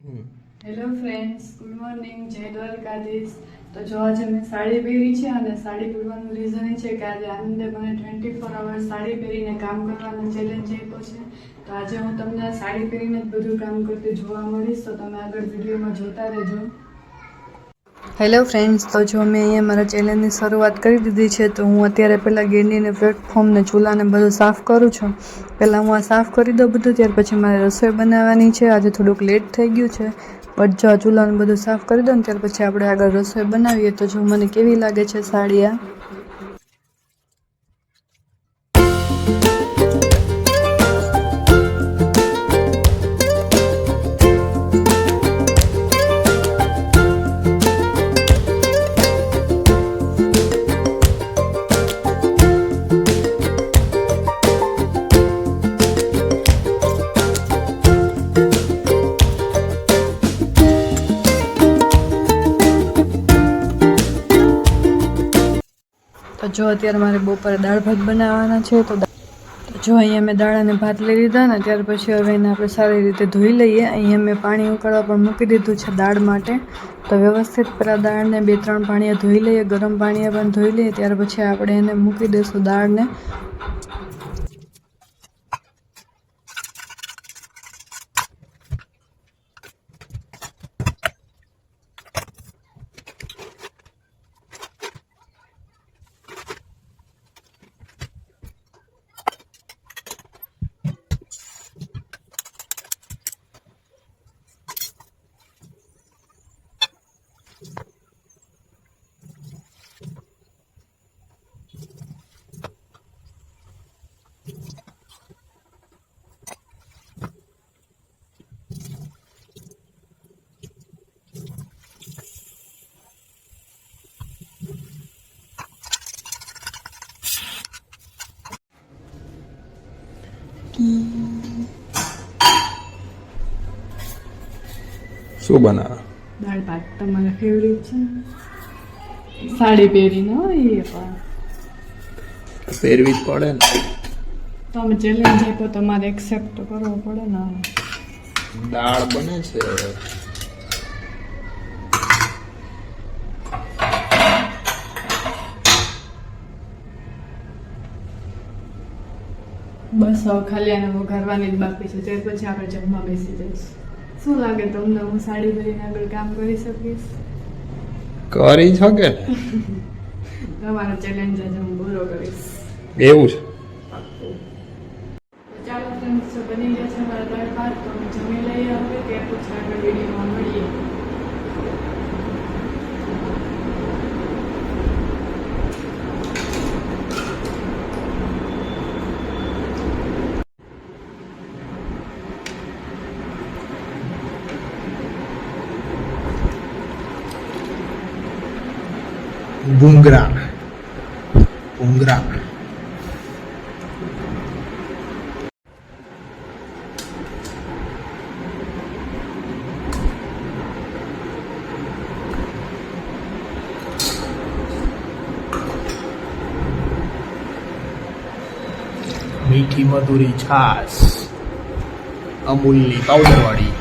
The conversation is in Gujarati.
હેલો ફ્રેન્ડ્સ, ગુડ મોર્નિંગ, જય દ્વારકાધીશ. તો જો આજે મેં સાડી પહેરી છે અને સાડી પહેરવાનું રીઝન એ છે કે આજે આનંદે મને 24 અવર્સ સાડી પહેરીને કામ કરવાનો ચેલેન્જ આપ્યો છે. તો આજે હું તમને સાડી પહેરીને જ બધું કામ કરતી જોવા મળીશ, તો તમે આગળ વિડીયોમાં જોતા રહેજો. હેલો ફ્રેન્ડ્સ, તો જો મેં અહીંયા મારા ચેલેન્જની શરૂઆત કરી દીધી છે. તો હું અત્યારે પહેલાં ગેંડીને પ્લેટફોર્મને ચૂલાને બધું સાફ કરું છું. પહેલાં હું આ સાફ કરી દઉં બધું, ત્યાર પછી મારે રસોઈ બનાવવાની છે. આજે થોડુંક લેટ થઈ ગયું છે, બટ જો આ ચૂલાને બધું સાફ કરી દઉં ને ત્યાર પછી આપણે આગળ રસોઈ બનાવીએ. તો જો મને કેવી લાગે છે સાડી આ. તો જો અત્યારે મારે બપોરે દાળ ભાત બનાવવાના છે. તો જો અહીંયા મેં દાળ અને ભાત લઈ લીધા ને ત્યાર પછી હવે એને આપણે સારી રીતે ધોઈ લઈએ. અહીંયા મેં પાણી ઉકળવા પણ મૂકી દીધું છે દાળ માટે. તો વ્યવસ્થિત પહેલાં દાળને 2-3 પાણીએ ધોઈ લઈએ, ગરમ પાણીએ પણ ધોઈ લઈએ. ત્યાર પછી આપણે એને મૂકી દઈશું દાળને. શું બનાવે? દાળ ભાત તમારા ફેવરિટ છે. સાડી પહેરીને હોય એ પણ પહેરવી જ પડે ને. તમે ચેલેન્જ આપ્યો, તમારે એક્સેપ્ટ તો કરવો પડે ને. દાળ બને છે. બસ હવે ખાલી આને વઘારવાની જ બાકી છે. ત્યાર પછી આપણે જમવા બેસી જઈશું. શું લાગે તમને, હું સાડી પહેરીને આગળ કામ કરી શકીશ? કરી શકે. તમારો ચેલેન્જ આજે હું પૂરો કરીશ. એવું છે. ચાલો ફ્રેન્ડ્સ, બની ગયા છે મારા દાળ ભાત. તો હું જમી લઈએ હવે, ત્યાર પછી આગળ વિડીયોમાં મળીએ. ભૂંગરા ભૂંગરા મીઠી મધુરી છાશ અમૂલની પાવડર વાળી.